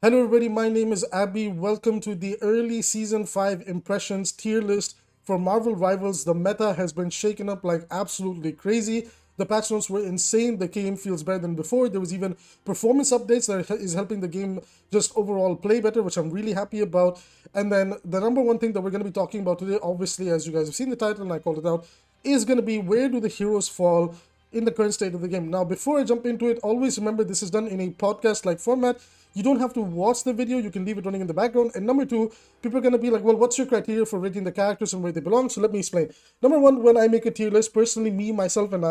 Hello everybody, my name is Abby. Welcome to the early Season 5 impressions tier list for Marvel Rivals. The meta has been shaken up like absolutely crazy. The patch notes were insane. The game feels better than before. There was even performance updates that is helping the game just overall play better, which I'm really happy about. And then the number one thing that we're going to be talking about today, obviously, as you guys have seen the title and I called it out, is going to be where do the heroes fall in the current state of the game. Now, before I jump into it, always remember this is done in a podcast-like format. You don't have to watch the video, you can leave it running in the background. And number two, people are going to be like, well, what's your criteria for rating the characters and where they belong? So let me explain. Number one, when I make a tier list, personally, me, myself, and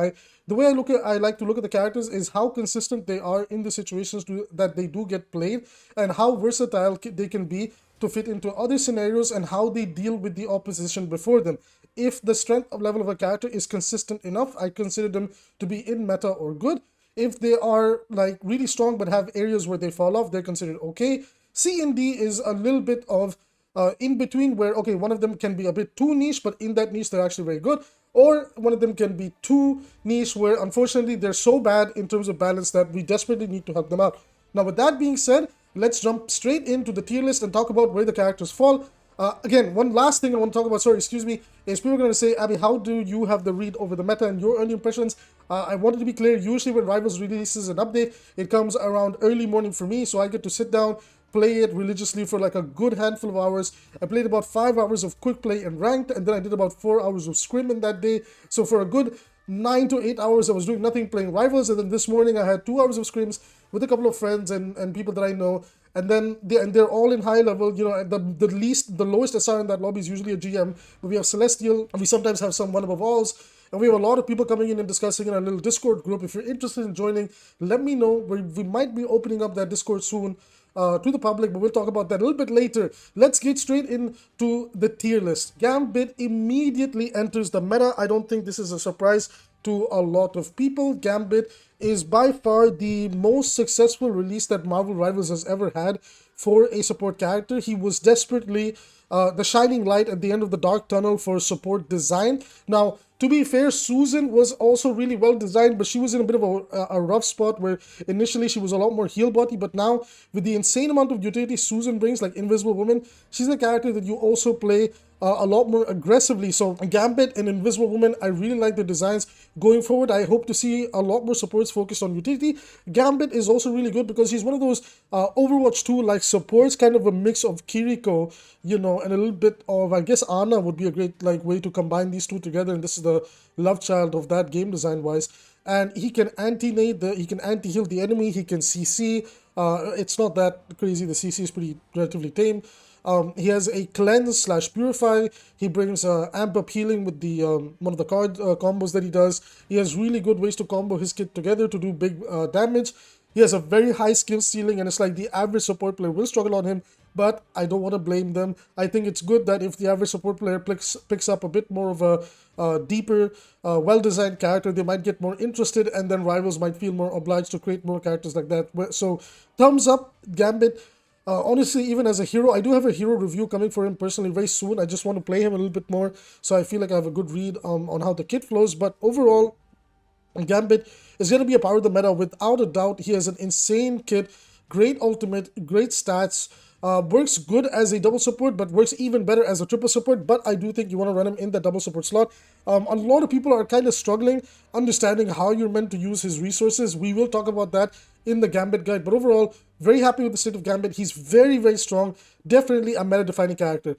the way I like to look at the characters is how consistent they are in the situations that they do get played and how versatile they can be to fit into other scenarios and how they deal with the opposition before them. If the strength of level of a character is consistent enough, I consider them to be in meta or good. If they are like really strong but have areas where they fall off, they're considered okay. C and D is a little bit of in between where, okay, one of them can be a bit too niche, but in that niche, they're actually very good. Or one of them can be too niche where, unfortunately, they're so bad in terms of balance that we desperately need to help them out. Now, with that being said, let's jump straight into the tier list and talk about where the characters fall. Again, one last thing I want to talk about, is people are going to say, Abby, how do you have the read over the meta and your early impressions? I wanted to be clear, usually when Rivals releases an update, it comes around early morning for me, so I get to sit down, play it religiously for like a good handful of hours. I played about 5 hours of quick play and ranked, and then I did about 4 hours of scrim in that day. So for a good 9 to 8 hours, I was doing nothing playing Rivals, and then this morning I had 2 hours of scrims with a couple of friends and people that I know. And then they're all in high level. You know, the lowest SR in that lobby is usually a GM. But we have Celestial, and we sometimes have some one above alls, and we have a lot of people coming in and discussing in our little Discord group. If you're interested in joining, let me know. We might be opening up that Discord soon to the public, but we'll talk about that a little bit later. Let's get straight into the tier list. Gambit immediately enters the meta. I don't think this is a surprise to a lot of people. Gambit is by far the most successful release that Marvel Rivals has ever had for a support character. He was desperately the shining light at the end of the dark tunnel for support design. Now, to be fair, Susan was also really well designed, but she was in a bit of a rough spot where initially she was a lot more heal body, but now with the insane amount of utility Susan brings, like Invisible Woman, she's a character that you also play a lot more aggressively. So Gambit and Invisible Woman, I really like the designs going forward. I hope to see a lot more supports focused on utility. Gambit is also really good because he's one of those Overwatch 2 like supports, kind of a mix of Kiriko, you know, and a little bit of, I guess, Ana would be a great like way to combine these two together, and this is the love child of that game design wise. And he can anti-nade, he can anti-heal the enemy, he can CC. It's not that crazy, the CC is pretty relatively tame. He has a cleanse slash purify. He brings amp up healing with the one of the card combos that he does. He has really good ways to combo his kit together to do big damage. He has a very high skill ceiling, and it's like the average support player will struggle on him, but I don't want to blame them. I think it's good that if the average support player picks up a bit more of a deeper, well-designed character, they might get more interested, and then Rivals might feel more obliged to create more characters like that. So, thumbs up, Gambit. Honestly, even as a hero, I do have a hero review coming for him personally very soon. I just want to play him a little bit more, so I feel like I have a good read on how the kit flows. But overall, Gambit is going to be a part of the meta without a doubt. He has an insane kit, great ultimate, great stats, works good as a double support, but works even better as a triple support. But I do think you want to run him in that double support slot. A lot of people are kind of struggling understanding how you're meant to use his resources. We will talk about that in the Gambit guide. But overall, very happy with the state of Gambit. He's very, very strong. Definitely a meta-defining character.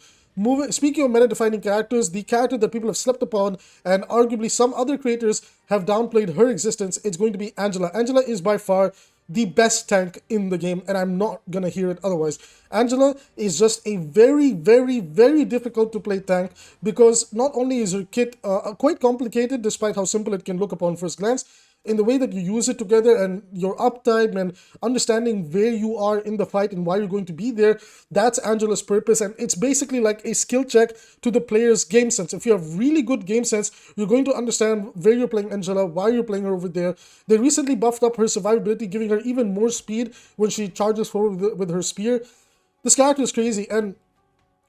Speaking of meta-defining characters, the character that people have slept upon and arguably some other creators have downplayed her existence, it's going to be Angela. Angela is by far the best tank in the game, and I'm not gonna hear it otherwise. Angela is just a very, very, very difficult to play tank because not only is her kit quite complicated despite how simple it can look upon first glance, in the way that you use it together and your uptime and understanding where you are in the fight and why you're going to be there, that's Angela's purpose. And it's basically like a skill check to the player's game sense. If you have really good game sense, you're going to understand where you're playing Angela, why you're playing her over there. They recently buffed up her survivability, giving her even more speed when she charges forward with her spear. This character is crazy, and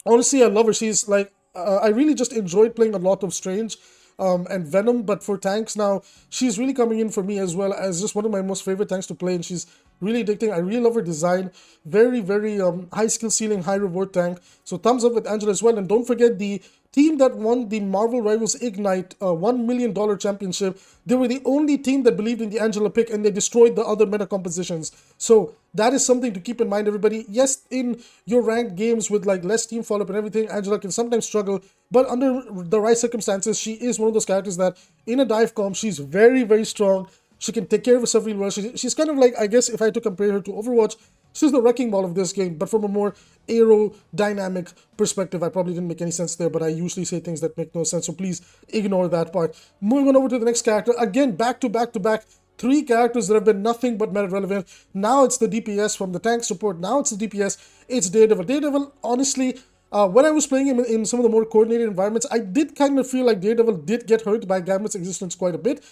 honestly, I love her. She's like, I really just enjoyed playing a lot of Strange and Venom, but for tanks now, she's really coming in for me as well as just one of my most favorite tanks to play, and she's really addicting. I really love her design. Very, very high skill ceiling, high reward tank. So thumbs up with Angela as well. And don't forget the team that won the Marvel Rivals Ignite $1 million championship. They were the only team that believed in the Angela pick, and they destroyed the other meta compositions. So that is something to keep in mind, everybody. Yes, in your ranked games with like less team follow-up and everything, Angela can sometimes struggle, but under the right circumstances, she is one of those characters that in a dive comp, she's very, very strong. She can take care of herself really well. She's kind of like, I guess if I had to compare her to Overwatch, she's the wrecking ball of this game, but from a more aerodynamic perspective. I probably didn't make any sense there, but I usually say things that make no sense, so please ignore that part. Moving on over to the next character. Again, back to back to back. 3 characters that have been nothing but meta relevant. Now it's the DPS from the tank support. Now it's the DPS. It's Daredevil. Daredevil, honestly, when I was playing him in some of the more coordinated environments, I did kind of feel like Daredevil did get hurt by Gambit's existence quite a bit.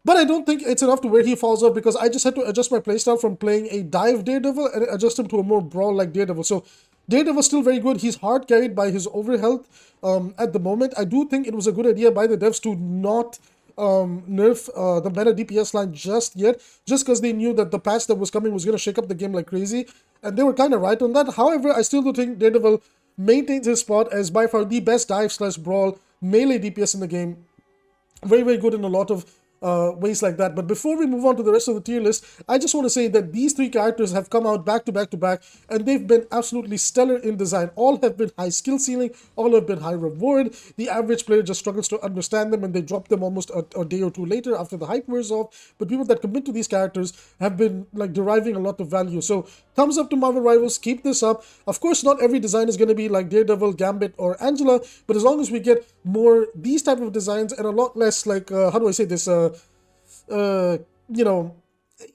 But I don't think it's enough to where he falls off, because I just had to adjust my playstyle from playing a dive Daredevil and adjust him to a more brawl-like Daredevil. So Daredevil's still very good. He's hard carried by his overhealth at the moment. I do think it was a good idea by the devs to not nerf the meta DPS line just yet, just because they knew that the patch that was coming was going to shake up the game like crazy. And they were kind of right on that. However, I still do think Daredevil maintains his spot as by far the best dive/brawl melee DPS in the game. Very, very good in a lot of ways like that. But before we move on to the rest of the tier list, I just want to say that these 3 characters have come out back to back to back, and they've been absolutely stellar in design. All have been high skill ceiling, all have been high reward. The average player just struggles to understand them, and they drop them almost a day or two later after the hype wears off. But people that commit to these characters have been like deriving a lot of value. So thumbs up to Marvel Rivals, keep this up. Of course, not every design is going to be like Daredevil, Gambit, or Angela, but as long as we get more these type of designs and a lot less like, how do I say this, you know,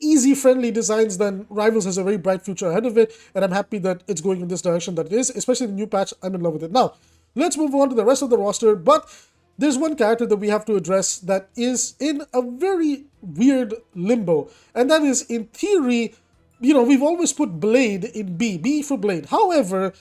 easy, friendly designs, then Rivals has a very bright future ahead of it, and I'm happy that it's going in this direction that it is, especially the new patch. I'm in love with it. Now, let's move on to the rest of the roster, but there's one character that we have to address that is in a very weird limbo, and that is, in theory, you know, we've always put Blade in B for Blade. However,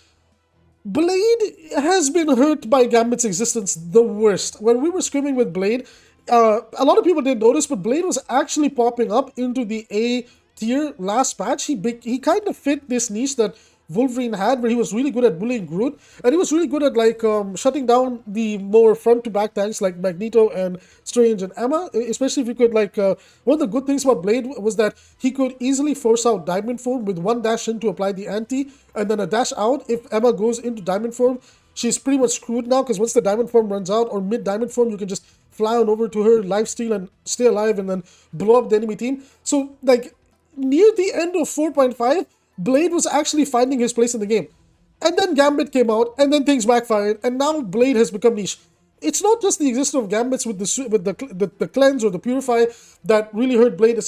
Blade has been hurt by Gambit's existence the worst. When we were scrimming with Blade, a lot of people didn't notice, but Blade was actually popping up into the A tier last patch. He kind of fit this niche that Wolverine had, where he was really good at bullying Groot, and he was really good at like shutting down the more front to back tanks like Magneto and Strange and Emma. Especially if you could like one of the good things about Blade was that he could easily force out Diamond Form with one dash in to apply the anti, and then a dash out. If Emma goes into Diamond Form, she's pretty much screwed now, because once the Diamond Form runs out, or mid Diamond Form, you can just fly on over to her, lifesteal, and stay alive, and then blow up the enemy team. So, like, near the end of 4.5, Blade was actually finding his place in the game. And then Gambit came out, and then things backfired, and now Blade has become niche. It's not just the existence of Gambits with the cleanse or the purify that really hurt Blade.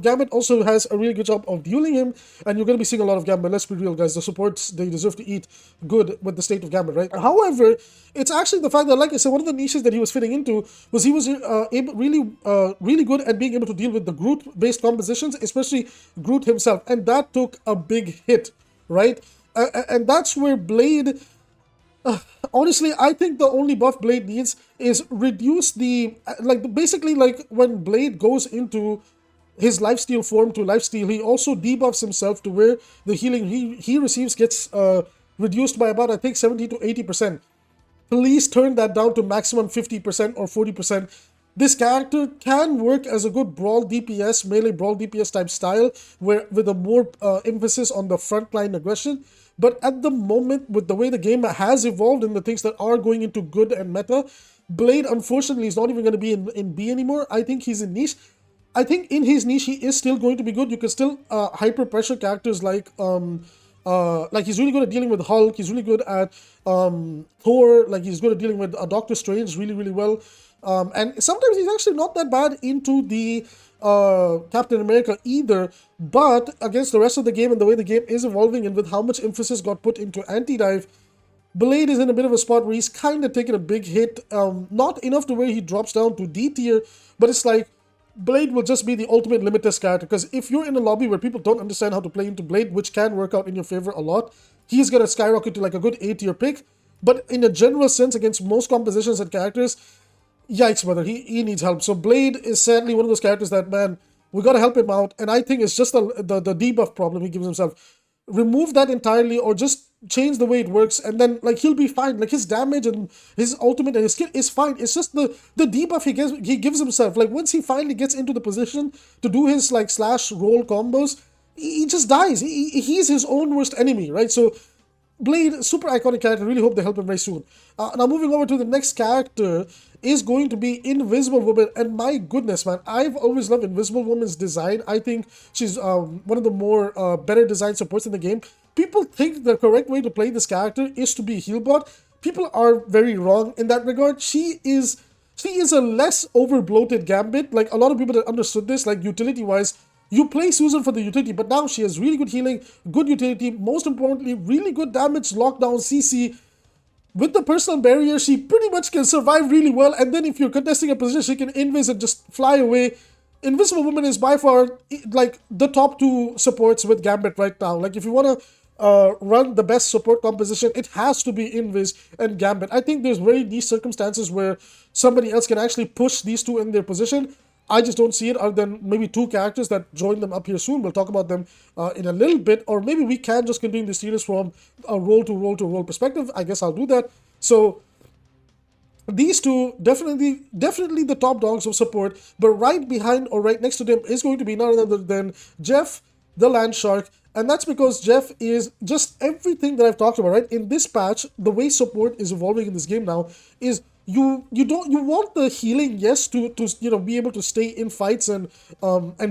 Gambit also has a really good job of dueling him, and you're going to be seeing a lot of Gambit. Let's be real, guys. The supports, they deserve to eat good with the state of Gambit, right? However, it's actually the fact that, like I said, one of the niches that he was fitting into was he was really good at being able to deal with the Groot-based compositions, especially Groot himself, and that took a big hit, right? And that's where Blade... honestly, I think the only buff Blade needs is reduce the... basically, when Blade goes into his lifesteal form to lifesteal, he also debuffs himself to where the healing he receives gets reduced by about, I think, 70 to 80%. Please turn that down to maximum 50% or 40%. This character can work as a good brawl DPS, melee brawl DPS type style, where with a more emphasis on the frontline aggression. But at the moment, with the way the game has evolved and the things that are going into good and meta, Blade, unfortunately, is not even going to be in B anymore. I think he's in niche. I think in his niche, he is still going to be good. You can still hyper pressure characters like he's really good at dealing with Hulk. He's really good at Thor. Like, he's good at dealing with Doctor Strange really, really well. And sometimes he's actually not that bad into the Captain America either, but against the rest of the game and the way the game is evolving and with how much emphasis got put into anti-dive, Blade is in a bit of a spot where he's kind of taking a big hit. Not enough to where he drops down to D tier, but it's like Blade will just be the ultimate limitless character, because if you're in a lobby where people don't understand how to play into Blade, which can work out in your favor a lot, he's going to skyrocket to like a good A tier pick. But in a general sense, against most compositions and characters, yikes, brother, he needs help. So Blade is sadly one of those characters that, man, We got to help him out. And I think it's just the debuff problem he gives himself. Remove that entirely, or just change the way it works, and then like he'll be fine. Like his damage and his ultimate and his skill is fine. It's just the debuff he gives himself. Like once he finally gets into the position to do his like slash roll combos, he just dies. He's his own worst enemy, right? So Blade, super iconic character. Really hope they help him very soon. Now moving over to the next character is going to be Invisible Woman, and my goodness, man, I've always loved Invisible Woman's design. I think she's one of the more better designed supports in the game. People think the correct way to play this character is to be healbot. People are very wrong in that regard. She is a less over bloated Gambit. Like a lot of people that understood this, like utility wise, you play Susan for the utility, but now she has really good healing, good utility, most importantly, really good damage, lockdown, CC. With the personal barrier, she pretty much can survive really well, and then if you're contesting a position, she can invis and just fly away. Invisible Woman is by far like the top two supports with Gambit right now. Like if you want to run the best support composition, it has to be Invis and Gambit. I think there's very niche circumstances where somebody else can actually push these two in their position. I just don't see it other than maybe two characters that join them up here soon. We'll talk about them in a little bit, or maybe we can just continue this series from a role to role to role perspective. I guess I'll do that. So these two definitely the top dogs of support, but right behind or right next to them is going to be none other than Jeff, the Land Shark, and that's because Jeff is just everything that I've talked about. Right in this patch, the way support is evolving in this game now is you want the healing, yes, to be able to stay in fights and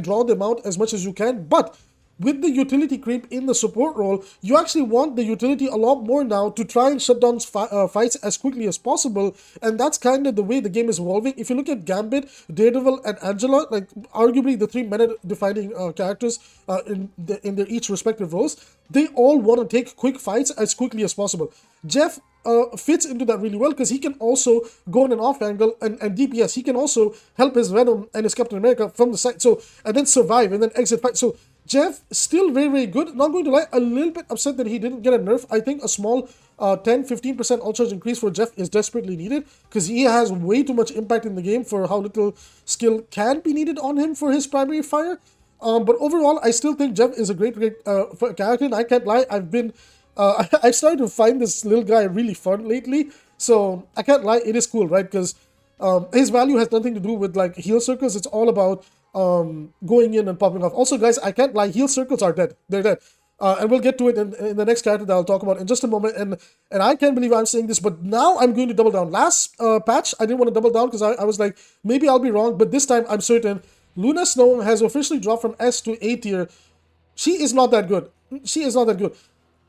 draw them out as much as you can, but with the utility creep in the support role, you actually want the utility a lot more now to try and shut down fights as quickly as possible, and that's kind of the way the game is evolving. If you look at Gambit, Daredevil, and Angela, like arguably the three meta-defining characters in their each respective roles, they all want to take quick fights as quickly as possible. Jeff fits into that really well because he can also go in an off angle and DPS. He can also help his Venom and his Captain America from the side, so and then survive and then exit fight. So Jeff still very, very good. Not going to lie, a little bit upset that he didn't get a nerf. I think a small 10-15% all charge increase for Jeff is desperately needed because he has way too much impact in the game for how little skill can be needed on him for his primary fire. But overall, I still think Jeff is a great character, and I can't lie, I've started to find this little guy really fun lately. So I can't lie, it is cool, right? Because his value has nothing to do with like heal circles. It's all about going in and popping off. Also, guys, I can't lie, heal circles are dead. They're dead. And we'll get to it in the next character that I'll talk about in just a moment. And I can't believe I'm saying this, but now I'm going to double down. Last patch, I didn't want to double down because I was like, maybe I'll be wrong, but this time I'm certain. Luna Snow has officially dropped from S to A tier. She is not that good. She is not that good.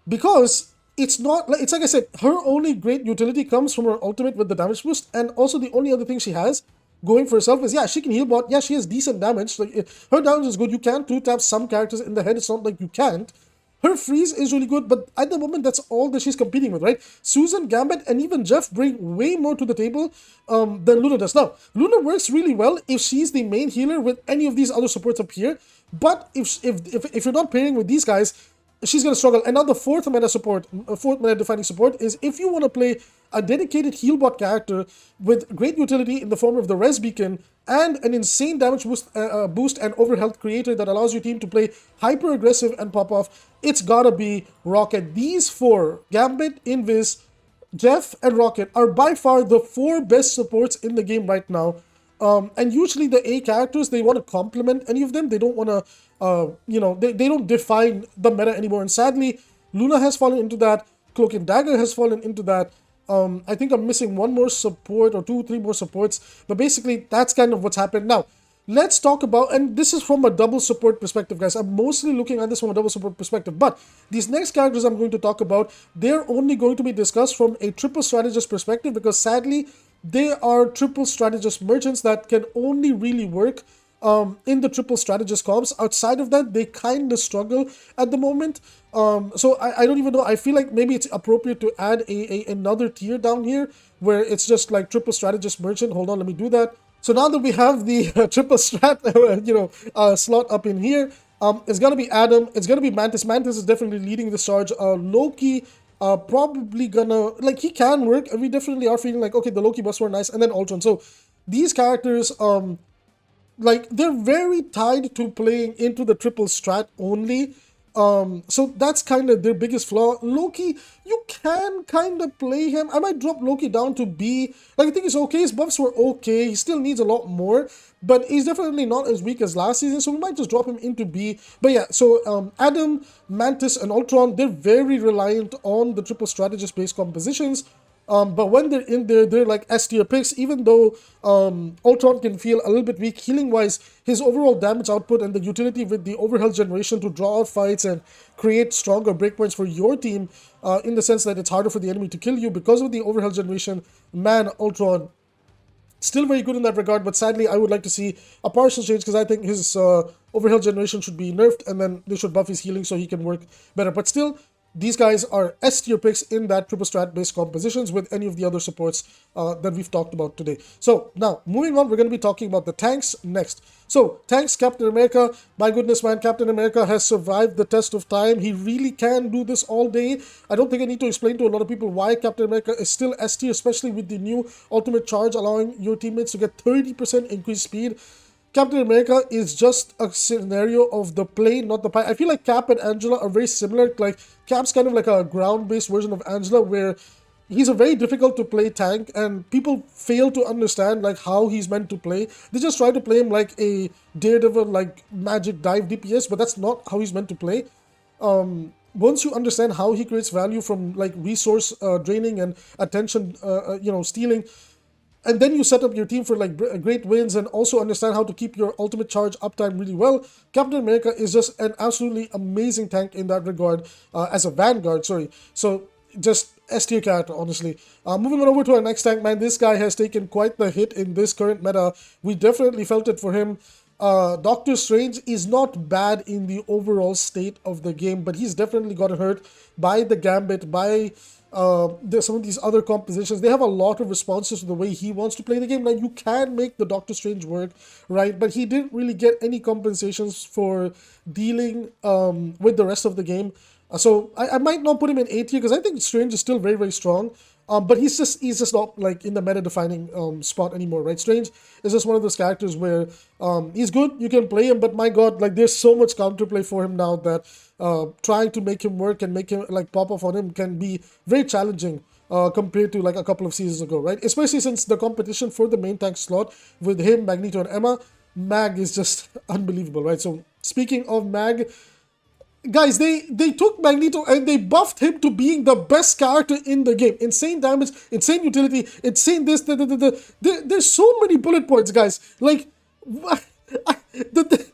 Because it's not, it's like I said, her only great utility comes from her ultimate with the damage boost, and also the only other thing she has going for herself is, yeah, she can heal bot, yeah, she has decent damage, like her damage is good, you can 2-tap some characters in the head, it's not like you can't. Her freeze is really good, but at the moment, that's all that she's competing with, right? Susan, Gambit, and even Jeff bring way more to the table than Luna does. Now, Luna works really well if she's the main healer with any of these other supports up here, but if you're not pairing with these guys, she's going to struggle. And now the fourth meta defining support is if you want to play a dedicated heal bot character with great utility in the form of the res beacon and an insane damage boost and overhealth creator that allows your team to play hyper aggressive and pop off, it's gotta be Rocket. These four, Gambit, Invis, Jeff, and Rocket, are by far the four best supports in the game right now. And usually the A characters, they want to complement any of them. They don't want to, they don't define the meta anymore. And sadly, Luna has fallen into that. Cloak and Dagger has fallen into that. I think I'm missing one more support or 2-3 more supports. But basically, that's kind of what's happened. Now, let's talk about, and this is from a double support perspective, guys. I'm mostly looking at this from a double support perspective. But these next characters I'm going to talk about, they're only going to be discussed from a triple strategist perspective because sadly, they are triple strategist merchants that can only really work in the triple strategist comps. Outside of that, they kind of struggle at the moment. So I don't even know. I feel like maybe it's appropriate to add another tier down here where it's just like triple strategist merchant. Hold on, let me do that. So now that we have the triple strat, slot up in here, it's gonna be Adam. It's gonna be Mantis. Mantis is definitely leading this charge. Loki. Probably gonna, like, he can work, and we definitely are feeling like, okay, the Loki buffs were nice, and then Ultron. So these characters, like they're very tied to playing into the triple strat only. So that's kind of their biggest flaw. Loki, you can kind of play him. I might drop Loki down to B. Like I think it's okay. His buffs were okay. He still needs a lot more, but he's definitely not as weak as last season. So we might just drop him into B. But yeah, so Adam, Mantis, and Ultron, they're very reliant on the triple strategist based compositions. But when they're in there, they're like S tier picks. Even though Ultron can feel a little bit weak healing wise, his overall damage output and the utility with the overhealth generation to draw out fights and create stronger breakpoints for your team, in the sense that it's harder for the enemy to kill you because of the overhealth generation. Man, Ultron still very good in that regard, but sadly, I would like to see a partial change because I think his overhealth generation should be nerfed and then they should buff his healing so he can work better. But still, these guys are S tier picks in that triple strat based compositions with any of the other supports that we've talked about today. So now, moving on, we're going to be talking about the tanks next. So, tanks, Captain America, my goodness man, Captain America has survived the test of time. He really can do this all day. I don't think I need to explain to a lot of people why Captain America is still S tier, especially with the new ultimate charge allowing your teammates to get 30% increased speed. Captain America is just a scenario of the plane, not the pie. I feel like Cap and Angela are very similar. Like, Cap's kind of like a ground-based version of Angela, where he's a very difficult to play tank, and people fail to understand like how he's meant to play. They just try to play him like a Daredevil, like magic dive DPS, but that's not how he's meant to play. Once you understand how he creates value from like resource draining and attention, stealing, and then you set up your team for like great wins and also understand how to keep your ultimate charge uptime really well, Captain America is just an absolutely amazing tank in that regard, as a Vanguard, sorry. So just S tier character, honestly. Moving on over to our next tank, man, this guy has taken quite the hit in this current meta. We definitely felt it for him. Doctor Strange is not bad in the overall state of the game, but he's definitely gotten hurt by the Gambit, by some of these other compositions. They have a lot of responses to the way he wants to play the game. Now, you can make the Doctor Strange work, right? But he didn't really get any compensations for dealing with the rest of the game. So I might not put him in A tier because I think Strange is still very, very strong. But he's just not like in the meta defining spot anymore, right? Strange is just one of those characters where he's good, you can play him, but my god, like there's so much counterplay for him now that trying to make him work and make him like pop off on him can be very challenging compared to like a couple of seasons ago, right? Especially since the competition for the main tank slot with him, Magneto, and Emma, Mag is just unbelievable, right? So speaking of Mag, guys, they took Magneto and they buffed him to being the best character in the game. Insane damage, insane utility, insane this, there's so many bullet points, guys. Like, the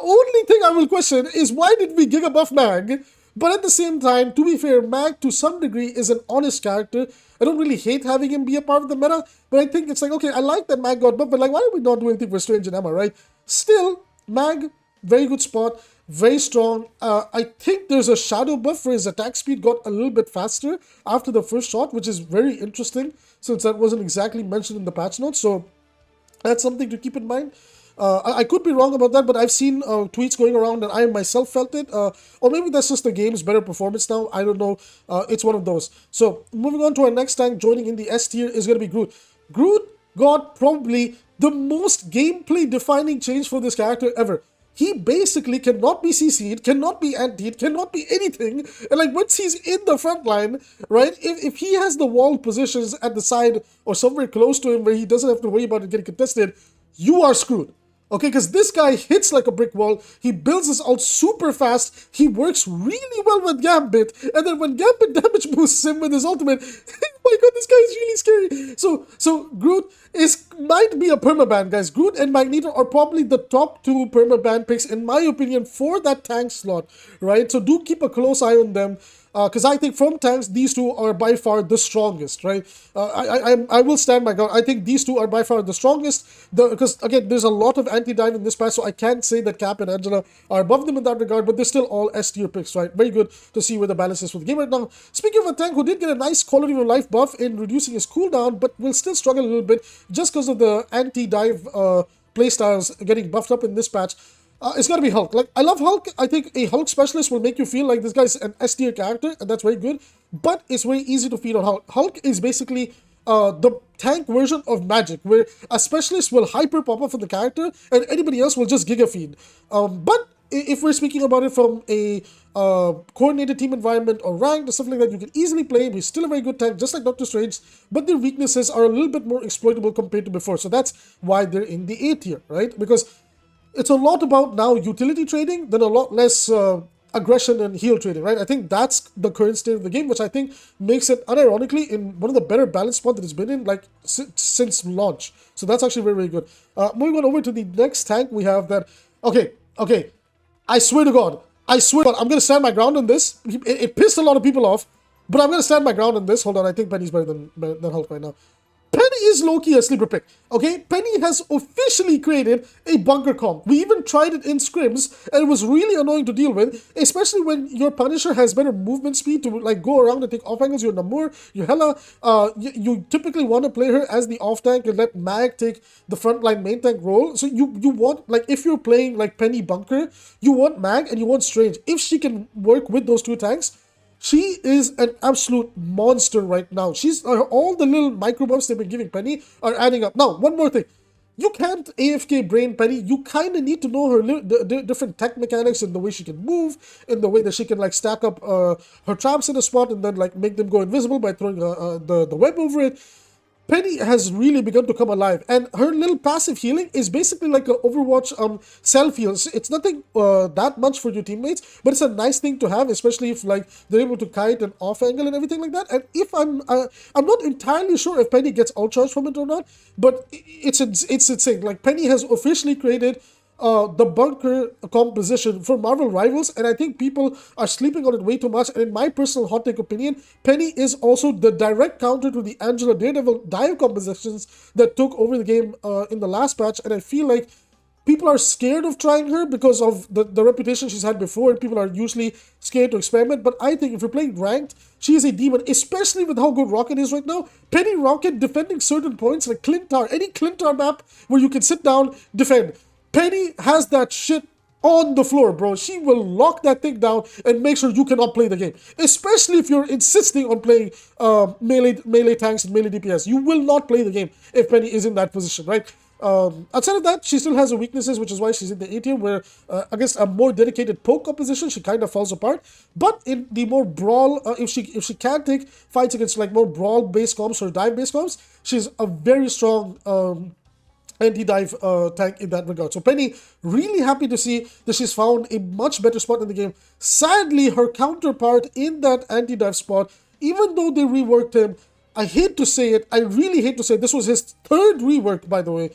only thing I will question is why did we giga buff Mag? But at the same time, to be fair, Mag to some degree is an honest character. I don't really hate having him be a part of the meta, but I think it's like, okay, I like that Mag got buffed, but like, why did we not do anything for Strange and Emma, right? Still, Mag, very good spot, very strong. I think there's a shadow buff where his attack speed got a little bit faster after the first shot, which is very interesting since that wasn't exactly mentioned in the patch notes. So that's something to keep in mind. I could be wrong about that, but I've seen tweets going around and I myself felt it. Or maybe that's just the game's better performance now. I don't know. It's one of those. So moving on to our next tank, joining in the S tier is going to be Groot. Groot got probably the most gameplay defining change for this character ever. He basically cannot be CC'd, cannot be anti'd, cannot be anything. And like once he's in the front line, right, if he has the wall positions at the side or somewhere close to him where he doesn't have to worry about it getting contested, you are screwed. Okay, because this guy hits like a brick wall. He builds this out super fast. He works really well with Gambit. And then when Gambit damage boosts him with his ultimate, oh my god, this guy is really scary. So Groot might be a permaban, guys. Groot and Magneto are probably the top two permaban picks, in my opinion, for that tank slot, right? So do keep a close eye on them. Because I think from tanks, these two are by far the strongest, right? I will stand by God. I think these two are by far the strongest. Because again, there's a lot of anti-dive in this patch, so I can't say that Cap and Angela are above them in that regard, but they're still all S tier picks, right? Very good to see where the balance is for the game right now. Speaking of a tank who did get a nice quality of life buff in reducing his cooldown, but will still struggle a little bit just because of the anti-dive playstyles getting buffed up in this patch. It's gotta be Hulk. Like, I love Hulk. I think a Hulk specialist will make you feel like this guy's an S tier character, and that's very good. But it's very easy to feed on Hulk. Hulk is basically the tank version of Magic, where a specialist will hyper pop up for the character and anybody else will just Giga Feed. But if we're speaking about it from a coordinated team environment or ranked or stuff like that, you can easily play him. He's still a very good tank, just like Doctor Strange, but their weaknesses are a little bit more exploitable compared to before. So that's why they're in the A tier, right? Because it's a lot about now utility trading than a lot less aggression and heal trading, right? I think that's the current state of the game, which I think makes it unironically in one of the better balance spots that it's been in like since launch. So that's actually very, very good. Moving on over to the next tank, we have that. Okay. I swear to God, I'm gonna stand my ground on this. It pissed a lot of people off, but I'm gonna stand my ground on this. Hold on, I think Penny's better than Hulk right now. Penny is low-key a sleeper pick, okay? Penny has officially created a bunker comp. We even tried it in scrims, and it was really annoying to deal with, especially when your Punisher has better movement speed to like go around and take off angles. Your Namor, your Hela, you typically want to play her as the off tank and let Mag take the frontline main tank role. So you want, like, if you're playing like Penny bunker, you want Mag and you want Strange. If she can work with those two tanks, she is an absolute monster right now. She's all the little micro buffs they've been giving Penny are adding up. Now, one more thing. You can't AFK brain Penny. You kind of need to know her the different tech mechanics and the way she can move, in the way that she can like stack up her traps in a spot and then like make them go invisible by throwing the web over it. Penny has really begun to come alive, and her little passive healing is basically like an Overwatch self heal. It's nothing that much for your teammates, but it's a nice thing to have, especially if like they're able to kite and off angle and everything like that. And if I'm not entirely sure if Penny gets outcharged from it or not, but it's insane. Like Penny has officially created the bunker composition for Marvel Rivals, and I think people are sleeping on it way too much. And in my personal hot take opinion, Penny is also the direct counter to the Angela Daredevil dive compositions that took over the game in the last patch, and I feel like people are scared of trying her because of the reputation she's had before, and people are usually scared to experiment. But I think if you're playing ranked, she is a demon, especially with how good Rocket is right now. Penny Rocket defending certain points like Clintar, any Clintar map where you can sit down, defend. Penny has that shit on the floor, bro. She will lock that thing down and make sure you cannot play the game. Especially if you're insisting on playing melee tanks and melee DPS. You will not play the game if Penny is in that position, right? Outside of that, she still has her weaknesses, which is why she's in the A tier, where against a more dedicated poke composition, she kind of falls apart. But in the more brawl, if she can take fights against like more brawl-based comps or dive-based comps, she's a very strong anti-dive tank in that regard. So Penny, really happy to see that she's found a much better spot in the game. Sadly, her counterpart in that anti-dive spot, even though they reworked him, I hate to say it, I really hate to say it, this was his third rework, by the way.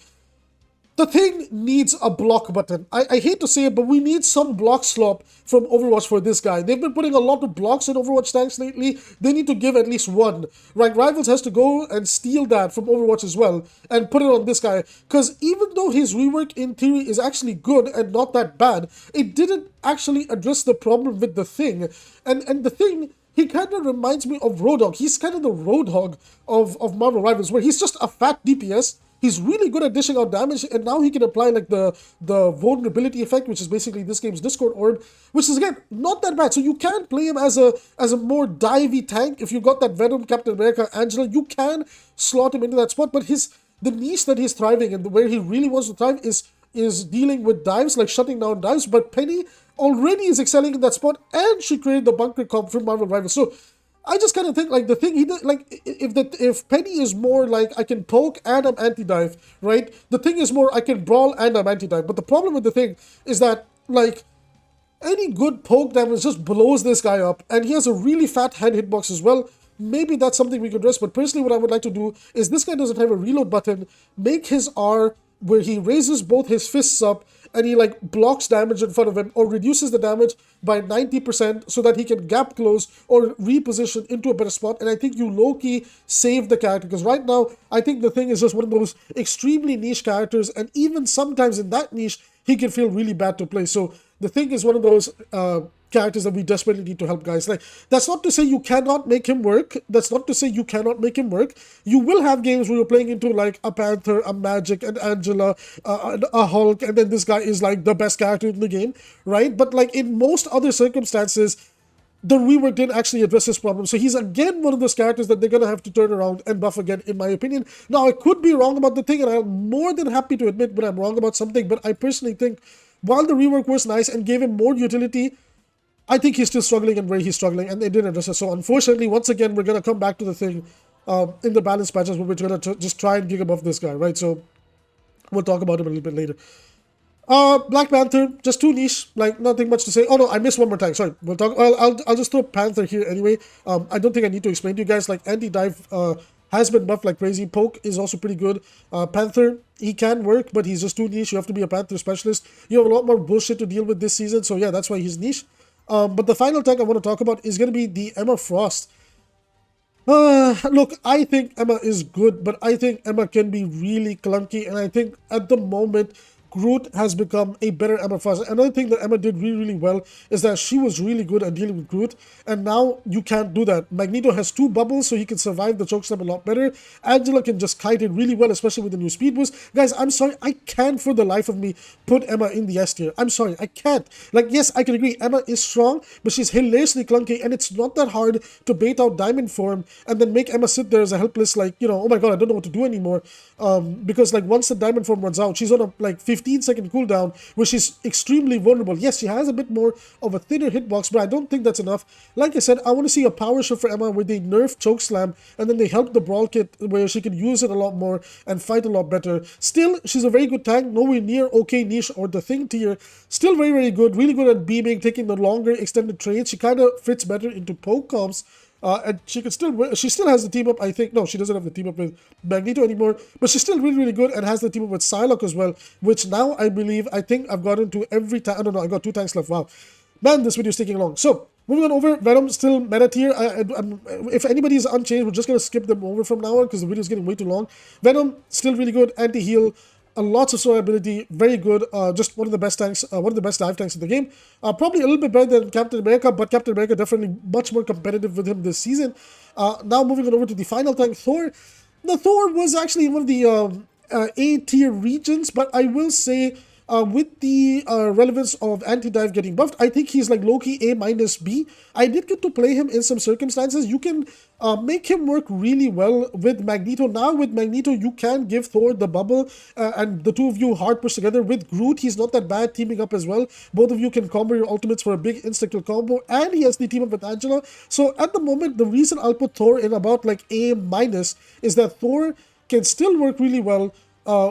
The thing needs a block button. I hate to say it, but we need some block slop from Overwatch for this guy. They've been putting a lot of blocks in Overwatch tanks lately. They need to give at least one. Right, Rivals has to go and steal that from Overwatch as well and put it on this guy. Because even though his rework in theory is actually good and not that bad, it didn't actually address the problem with the thing. And the thing, he kind of reminds me of Roadhog. He's kind of the Roadhog of Marvel Rivals, where he's just a fat DPS. He's really good at dishing out damage, and now he can apply like the vulnerability effect, which is basically this game's Discord Orb, which is again not that bad. So you can play him as a more divey tank. If you got that Venom, Captain America, Angela, you can slot him into that spot. But the niche that he's thriving and where he really wants to thrive is dealing with dives, like shutting down dives. But Penny already is excelling in that spot, and she created the bunker comp from Marvel Rivals. So I just kind of think like the thing he did, like if Penny is more like I can poke and I'm anti-dive, right? The thing is more I can brawl and I'm anti-dive. But the problem with the thing is that like any good poke damage just blows this guy up, and he has a really fat head hitbox as well. Maybe that's something we could address, but personally what I would like to do is this guy doesn't have a reload button. Make his R where he raises both his fists up and he like blocks damage in front of him or reduces the damage by 90% so that he can gap close or reposition into a better spot. And I think you low-key save the character, because right now I think the thing is just one of those extremely niche characters, and even sometimes in that niche he can feel really bad to play. So the thing is one of those characters that we desperately need to help, guys. Like, that's not to say you cannot make him work. That's not to say you cannot make him work. You will have games where you're playing into like a Panther, a Magic, and Angela, a Hulk, and then this guy is like the best character in the game, right? But like in most other circumstances, the rework didn't actually address this problem. So he's again one of those characters that they're going to have to turn around and buff again, in my opinion. Now, I could be wrong about the thing, and I'm more than happy to admit when I'm wrong about something, but I personally think while the rework was nice and gave him more utility, I think he's still struggling and where he's struggling, and they didn't address it. So unfortunately, once again, we're going to come back to the thing in the balance patches where we're going to just try and gig above this guy, right? So we'll talk about him a little bit later. Black Panther, just too niche, like nothing much to say. Oh no, I missed one more time. Sorry, we'll talk. I'll just throw Panther here anyway. I don't think I need to explain to you guys. Like anti-dive has been buffed like crazy. Poke is also pretty good. Panther, he can work, but he's just too niche. You have to be a Panther specialist. You have a lot more bullshit to deal with this season, so yeah, that's why he's niche. But the final tag I want to talk about is going to be the Emma Frost. Look, I think Emma is good, but I think Emma can be really clunky, and I think at the moment, Groot has become a better Emma Frost. Another thing that Emma did really, really well is that she was really good at dealing with Groot, and now you can't do that. Magneto has 2 bubbles, so he can survive the chokeslam a lot better. Angela can just kite it really well, especially with the new speed boost. Guys, I'm sorry, I can't for the life of me put Emma in the S tier. I'm sorry, I can't. Like, yes, I can agree, Emma is strong, but she's hilariously clunky, and it's not that hard to bait out Diamond form and then make Emma sit there as a helpless, like, you know, oh my god, I don't know what to do anymore. Because, like, once the Diamond form runs out, she's on a, like, 15-second cooldown where she's extremely vulnerable. Yes, she has a bit more of a thinner hitbox, but I don't think that's enough. Like I said, I want to see a power shift for Emma where they nerf chokeslam and then they help the brawl kit where she can use it a lot more and fight a lot better. Still, she's a very good tank, nowhere near okay niche or the thing tier. Still very, very good, really good at beaming, taking the longer extended trades. She kind of fits better into poke comps. And she still has the team up, I think. No, she doesn't have the team up with Magneto anymore, but she's still really, really good and has the team up with Psylocke as well, which now I think I've gotten to every time. I don't know, I got 2 tanks left. Wow. Man, this video is taking long. So, moving on over, Venom still meta tier. If anybody is unchanged, we're just going to skip them over from now on because the video is getting way too long. Venom, still really good. Anti-heal. Lots of survivability, very good, just one of the best tanks, one of the best dive tanks in the game. Probably a little bit better than Captain America, but Captain America definitely much more competitive with him this season. Now moving on over to the final tank, Thor. The Thor was actually in one of the A tier regions, but I will say with the relevance of anti-dive getting buffed, I think he's like low-key A minus B. I did get to play him in some circumstances. You can make him work really well with Magneto. Now with Magneto, you can give Thor the bubble and the 2 of you hard push together. With Groot, he's not that bad teaming up as well. Both of you can combo your ultimates for a big insta-kill combo, and he has the team up with Angela. So at the moment, the reason I'll put Thor in about like A minus is that Thor can still work really well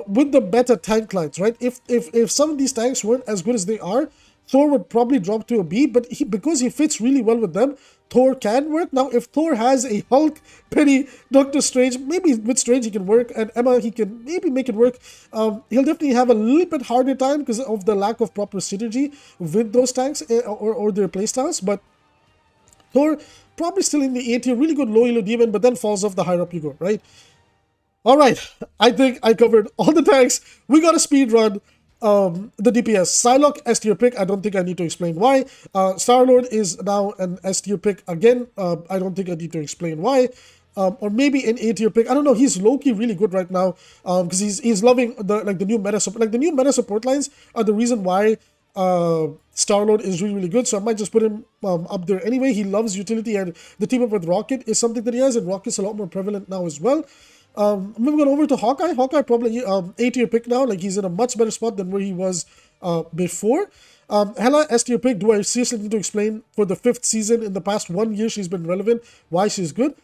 with the better tank lines, right? If some of these tanks weren't as good as they are, Thor would probably drop to a B, but because he fits really well with them, Thor can work. Now, if Thor has a Hulk, Penny, Doctor Strange, maybe with Strange he can work, and Emma, he can maybe make it work. He'll definitely have a little bit harder time because of the lack of proper synergy with those tanks or their playstyles, but Thor probably still in the A tier, really good low elo demon, but then falls off the higher up you go, right? Alright, I think I covered all the tanks. We got a speed run. The DPS. Psylocke, S tier pick. I don't think I need to explain why. Star-Lord is now an S tier pick again. I don't think I need to explain why. Or maybe an A tier pick. I don't know. He's low-key really good right now. Because he's loving the new meta support. Like the new meta support lines are the reason why Star-Lord is really, really good. So I might just put him up there anyway. He loves utility, and the team up with Rocket is something that he has, and Rocket's a lot more prevalent now as well. Moving on over to Hawkeye. Hawkeye probably A tier pick now. Like he's in a much better spot than where he was before. Hela, S tier pick. Do I seriously need to explain for the 5th season in the past 1 year she's been relevant, why she's good?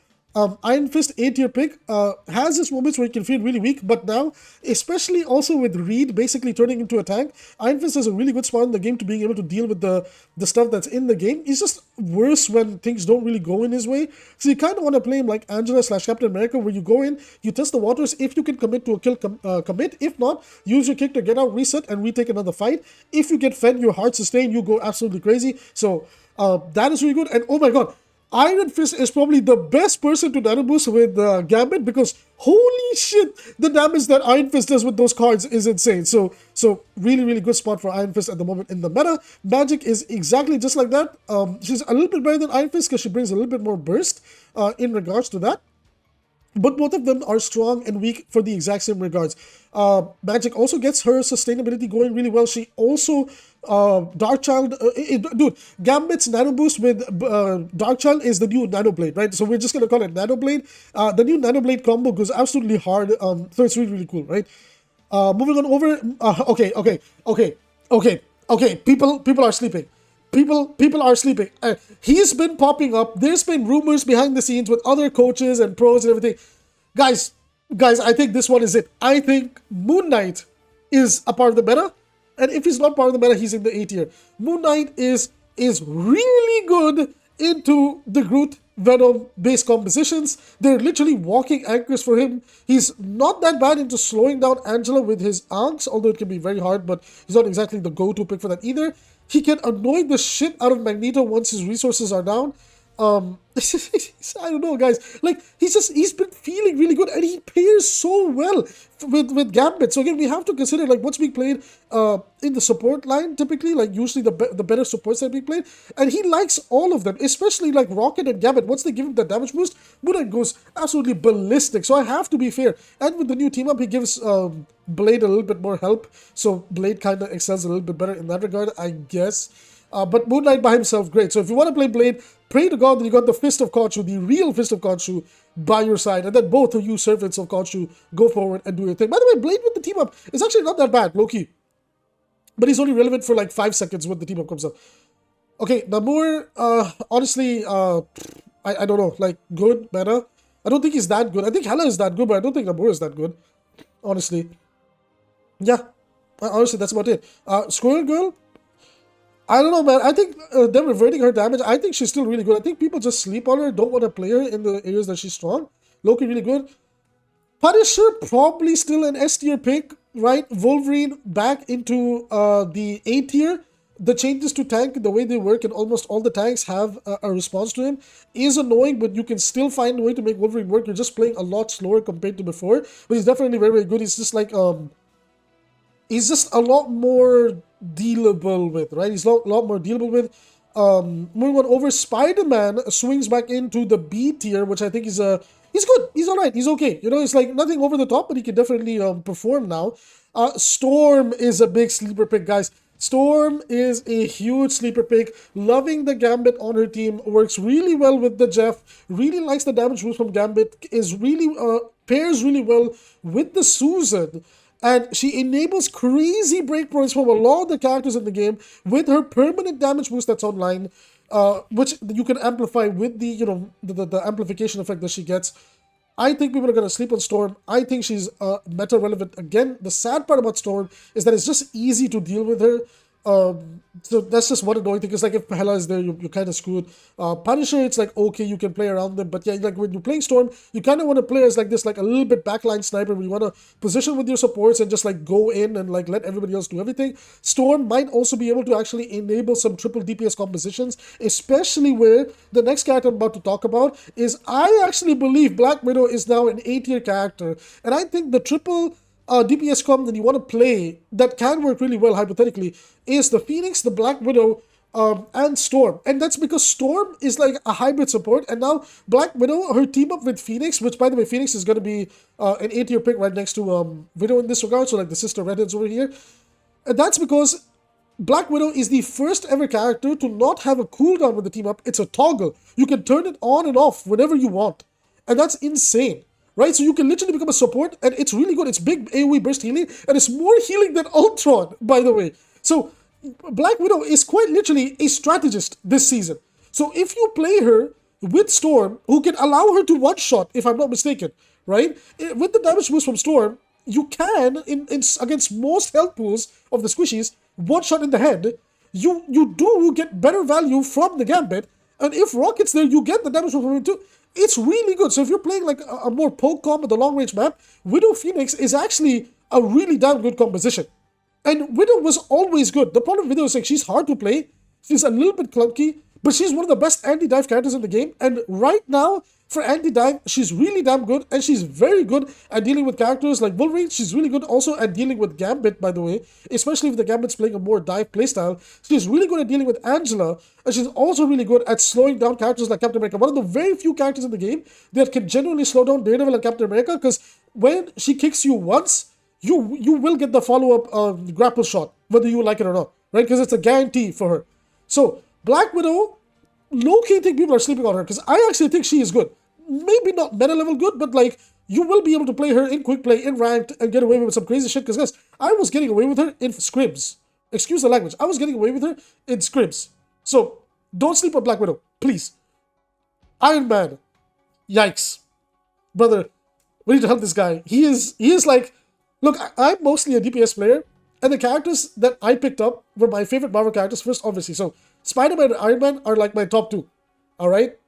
Iron Fist, A tier pick, has its moments where he can feel really weak, but now, especially also with Reed basically turning into a tank, Iron Fist has a really good spot in the game to being able to deal with the stuff that's in the game. He's just worse when things don't really go in his way. So you kind of want to play him like Angela / Captain America, where you go in, you test the waters. If you can commit to a kill, commit. If not, use your kick to get out, reset, and retake another fight. If you get fed, your heart sustain, you go absolutely crazy. So that is really good. And oh my god, Iron Fist is probably the best person to nano boost with Gambit, because holy shit, the damage that Iron Fist does with those cards is insane. So really, really good spot for Iron Fist at the moment in the meta. Magic is exactly just like that. She's a little bit better than Iron Fist because she brings a little bit more burst in regards to that. But both of them are strong and weak for the exact same regards. Magic also gets her sustainability going really well. She also Darkchild, dude, Gambit's Nano Boost with Darkchild is the new Nano Blade, right? So we're just gonna call it Nano Blade. The new Nano Blade combo goes absolutely hard, so it's really, really cool, right? Moving on over. Okay. People are sleeping. People are sleeping. He's been popping up. There's been rumors behind the scenes with other coaches and pros and everything. Guys, guys, I think this one is it. I think Moon Knight is a part of the meta, and if he's not part of the meta, he's in the A tier. Moon Knight is really good into the Groot Venom based compositions. They're literally walking anchors for him. He's not that bad into slowing down Angela with his arcs, although it can be very hard, but he's not exactly the go-to pick for that either. He can annoy the shit out of Magneto once his resources are down. I don't know, guys. Like he's been feeling really good, and he pairs so well with Gambit. So again, we have to consider like what's being played in the support line typically. Like usually the better supports that are being played, and he likes all of them, especially like Rocket and Gambit. Once they give him the damage boost, Mudan goes absolutely ballistic. So I have to be fair. And with the new team up, he gives Blade a little bit more help. So Blade kind of excels a little bit better in that regard, I guess. But Moon Knight by himself, great. So if you want to play Blade, pray to God that you got the Fist of Khonshu, the real Fist of Khonshu, by your side, and then both of you servants of Khonshu go forward and do your thing. By the way, Blade with the team up is actually not that bad, low-key. But he's only relevant for like 5 seconds when the team up comes up. Okay, Namor, honestly, I don't know, like, good, meta. I don't think he's that good. I think Hela is that good, but I don't think Namor is that good, honestly. Yeah, honestly, that's about it. Squirrel Girl, I don't know, man. I think them reverting her damage, I think she's still really good. I think people just sleep on her, don't want to play her in the areas that she's strong. Loki, really good. Punisher, probably still an S tier pick, right? Wolverine back into the A tier. The changes to tank, the way they work, and almost all the tanks have a response to him, is annoying, but you can still find a way to make Wolverine work. You're just playing a lot slower compared to before, but he's definitely very, very good. He's just like, he's just a lot more dealable with, right? He's a lot more dealable with. Moving on over, Spider-Man swings back into the B tier, which I think is he's good. He's all right. He's okay. You know, it's like nothing over the top, but he can definitely perform now. Storm is a big sleeper pick, guys. Storm is a huge sleeper pick. Loving the Gambit on her team. Works really well with the Jeff. Really likes the damage boost from Gambit. Is really pairs really well with the Susan. And she enables crazy breakpoints from a lot of the characters in the game with her permanent damage boost that's online, which you can amplify with the, you know, the amplification effect that she gets. I think people are going to sleep on Storm. I think she's meta relevant. Again, the sad part about Storm is that it's just easy to deal with her. So that's just one annoying thing. It's like if Hela is there, you're kind of screwed. Punisher, it's like, okay, you can play around them. But yeah, like when you're playing Storm, you kind of want to play as like this, like a little bit backline sniper where you want to position with your supports and just like go in and like let everybody else do everything. Storm might also be able to actually enable some triple DPS compositions, especially where the next character I'm about to talk about is, I actually believe Black Widow is now an A tier character. And I think the triple DPS comp that you want to play that can work really well hypothetically is the Phoenix, the Black Widow, and Storm. And that's because Storm is like a hybrid support, and now Black Widow, her team up with Phoenix, which by the way, Phoenix is going to be an A tier pick right next to Widow in this regard, so like the sister redheads over here. And that's because Black Widow is the first ever character to not have a cooldown with the team up. It's a toggle. You can turn it on and off whenever you want. And that's insane. Right, so you can literally become a support, and it's really good. It's big AoE burst healing, and it's more healing than Ultron, by the way. So Black Widow is quite literally a strategist this season. So if you play her with Storm, who can allow her to one-shot, if I'm not mistaken, right? With the damage boost from Storm, you can, against most health pools of the squishies, one-shot in the head, you do get better value from the Gambit, and if Rocket's there, you get the damage from him too. It's really good. So if you're playing like a more poke comp with the long range map, Widow Phoenix is actually a really damn good composition. And Widow was always good. The problem with Widow is like she's hard to play. She's a little bit clunky, but she's one of the best anti-dive characters in the game. And right now, for anti-dive, she's really damn good, and she's very good at dealing with characters like Wolverine. She's really good also at dealing with Gambit, by the way, especially if the Gambit's playing a more dive playstyle. She's really good at dealing with Angela, and she's also really good at slowing down characters like Captain America. One of the very few characters in the game that can genuinely slow down Daredevil and Captain America, because when she kicks you once, you will get the follow-up grapple shot, whether you like it or not. right? Because it's a guarantee for her. So Black Widow, low-key think people are sleeping on her because I actually think she is good. Maybe not meta level good, but like you will be able to play her in quick play, in ranked, and get away with some crazy shit. Because guys, I was getting away with her in scrims. Excuse the language. I was getting away with her in scrims. So don't sleep on Black Widow, please. Iron Man, yikes, brother. We need to help this guy. He is like, look, I'm mostly a DPS player, and the characters that I picked up were my favorite Marvel characters first, obviously. So Spider-Man and Iron Man are like my top two. All right.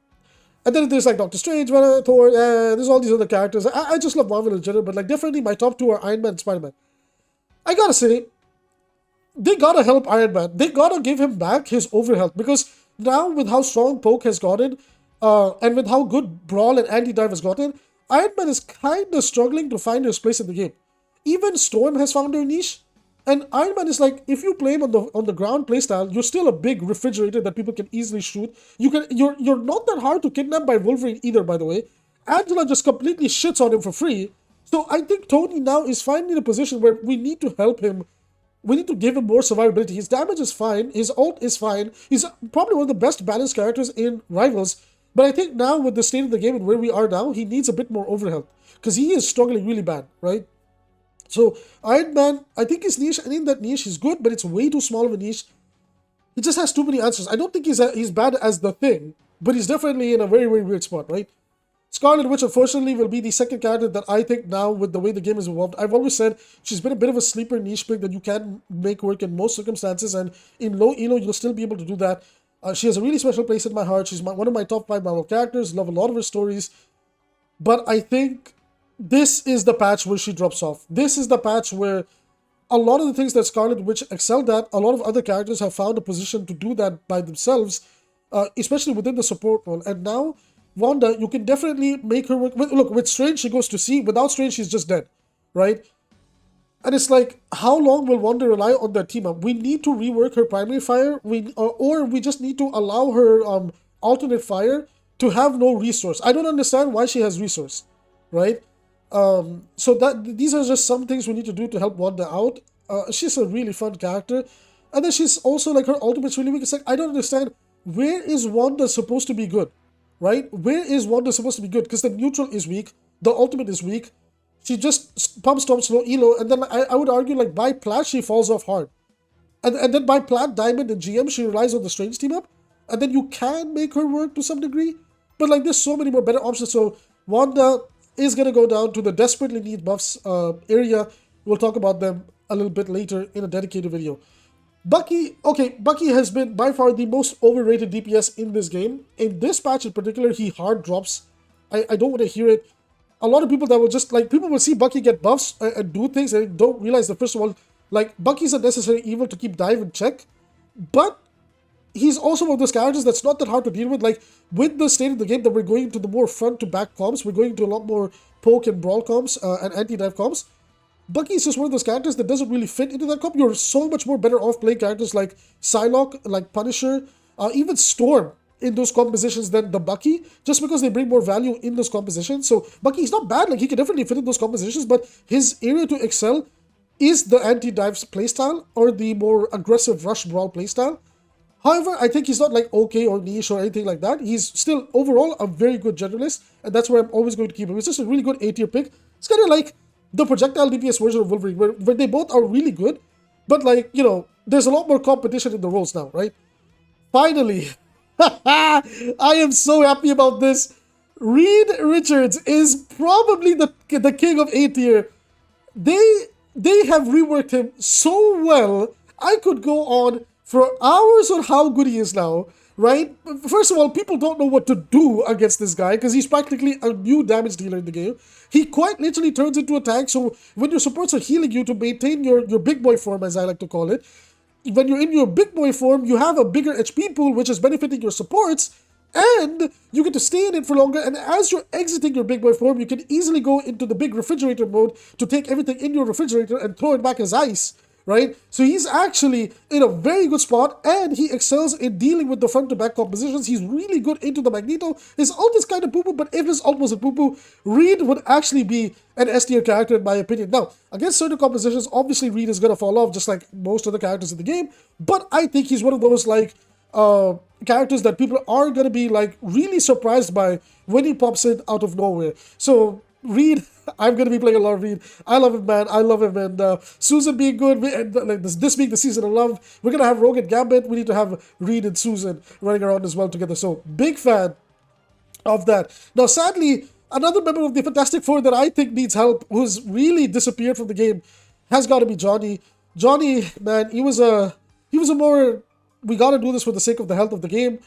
And then there's like Doctor Strange, Thor, there's all these other characters. I just love Marvel in general, but like definitely my top two are Iron Man and Spider-Man. I gotta say, they gotta help Iron Man. They gotta give him back his overhealth because now with how strong Poke has gotten, and with how good Brawl and Anti-Dive has gotten, Iron Man is kind of struggling to find his place in the game. Even Storm has found her niche, and Iron Man is like, if you play him on the ground playstyle, you're still a big refrigerator that people can easily shoot. You're not that hard to kidnap by Wolverine either, by the way. Angela just completely shits on him for free. So I think Tony now is finally in a position where we need to help him. We need to give him more survivability. His damage is fine. His ult is fine. He's probably one of the best balanced characters in Rivals. But I think now with the state of the game and where we are now, he needs a bit more overhealth. Because he is struggling really bad, right? So Iron Man, I think his niche, and in that niche, he's good, but it's way too small of a niche. He just has too many answers. I don't think he's bad as the Thing, but he's definitely in a very, very weird spot, right? Scarlet Witch, unfortunately, will be the second character that I think now, with the way the game has evolved, I've always said she's been a bit of a sleeper niche pick that you can make work in most circumstances, and in low elo, you'll still be able to do that. She has a really special place in my heart. She's one of my top 5 Marvel characters. Love a lot of her stories. But I think this is the patch where she drops off. This is the patch where a lot of the things that Scarlet Witch excelled at, a lot of other characters have found a position to do that by themselves, especially within the support role. And now, Wanda, you can definitely make her work. Look, with Strange, she goes to C. Without Strange, she's just dead, right? And it's like, how long will Wanda rely on that team up? We need to rework her primary fire, or we just need to allow her alternate fire to have no resource. I don't understand why she has resource, right? So these are just some things we need to do to help Wanda out. She's a really fun character. And then she's also like, her ultimate's really weak. It's like, I don't understand, where is Wanda supposed to be good, right? Where is Wanda supposed to be good? Because the neutral is weak, the ultimate is weak. She just pumps slow elo, and then I would argue like by plat she falls off hard. And then by plat, diamond, and GM she relies on the Strange team up. And then you can make her work to some degree. But like there's so many more better options. So Wanda is going to go down to the desperately need buffs area. We'll talk about them a little bit later in a dedicated video. Bucky has been by far the most overrated DPS in this game. In this patch in particular, he hard drops. I don't want to hear it. A lot of people that will just, like, people will see Bucky get buffs and do things and don't realize that, first of all, like, Bucky's a necessary evil to keep dive in check, but he's also one of those characters that's not that hard to deal with. Like, with the state of the game that we're going to the more front to back comps, we're going to a lot more poke and brawl comps and anti-dive comps. Bucky is just one of those characters that doesn't really fit into that comp. You're so much more better off playing characters like Psylocke, like Punisher, even Storm in those compositions than the Bucky, just because they bring more value in those compositions. So Bucky is not bad, like he can definitely fit in those compositions, but his area to excel is the anti-dive playstyle or the more aggressive rush brawl playstyle. However, I think he's not like okay or niche or anything like that. He's still overall a very good generalist, and that's where I'm always going to keep him. It's just a really good A-tier pick. It's kind of like the projectile DPS version of Wolverine, where they both are really good, but like, you know, there's a lot more competition in the roles now, right? Finally, I am so happy about this. Reed Richards is probably the king of A tier. They have reworked him so well. I could go on for hours on how good he is now, right? First of all, people don't know what to do against this guy because he's practically a new damage dealer in the game. He quite literally turns into a tank, so when your supports are healing you to maintain your big boy form, as I like to call it, when you're in your big boy form, you have a bigger HP pool, which is benefiting your supports, and you get to stay in it for longer, and as you're exiting your big boy form, you can easily go into the big refrigerator mode to take everything in your refrigerator and throw it back as ice, right? So he's actually in a very good spot, and he excels in dealing with the front to back compositions. He's really good into the Magneto. His ult is kind of poo-poo, but if his ult was a poo-poo, Reed would actually be an S tier character in my opinion. Now, against certain compositions, obviously Reed is gonna fall off just like most of the characters in the game, but I think he's one of those like characters that people are gonna be like really surprised by when he pops in out of nowhere. So Reed, I'm gonna be playing a lot of Reed. I love him, man. I love him, and Susan being good. And, like this being the season of love, we're gonna have Rogue and Gambit. We need to have Reed and Susan running around as well together. So big fan of that. Now, sadly, another member of the Fantastic Four that I think needs help, who's really disappeared from the game, has got to be Johnny. Johnny, man, he was a more, we got to do this for the sake of the health of the game.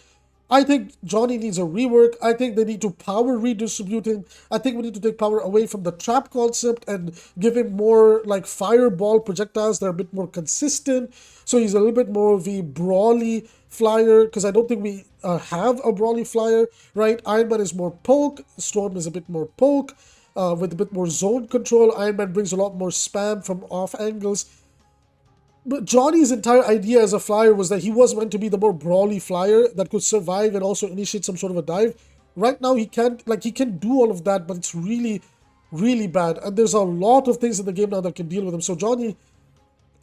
I think Johnny needs a rework. I think they need to power redistribute him. I think we need to take power away from the trap concept and give him more like fireball projectiles that are a bit more consistent. So he's a little bit more of a brawly flyer, because I don't think we have a brawly flyer, right? Iron Man is more poke. Storm is a bit more poke with a bit more zone control. Iron Man brings a lot more spam from off angles. But Johnny's entire idea as a flyer was that he was meant to be the more brawly flyer that could survive and also initiate some sort of a dive. Right now he can't, like he can do all of that, but it's really, really bad. And there's a lot of things in the game now that can deal with him. So Johnny,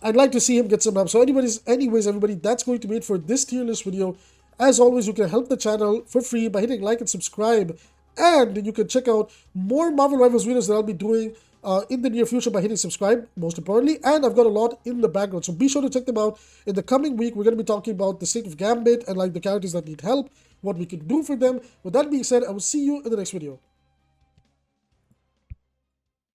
I'd like to see him get some help. So anyways, everybody, that's going to be it for this tier list video. As always, you can help the channel for free by hitting like and subscribe. And you can check out more Marvel Rivals videos that I'll be doing in the near future by hitting subscribe, most importantly. And I've got a lot in the background, so be sure to check them out. In the coming week, we're going to be talking about the state of Gambit and like the characters that need help, what we can do for them. With that being said, I will see you in the next video.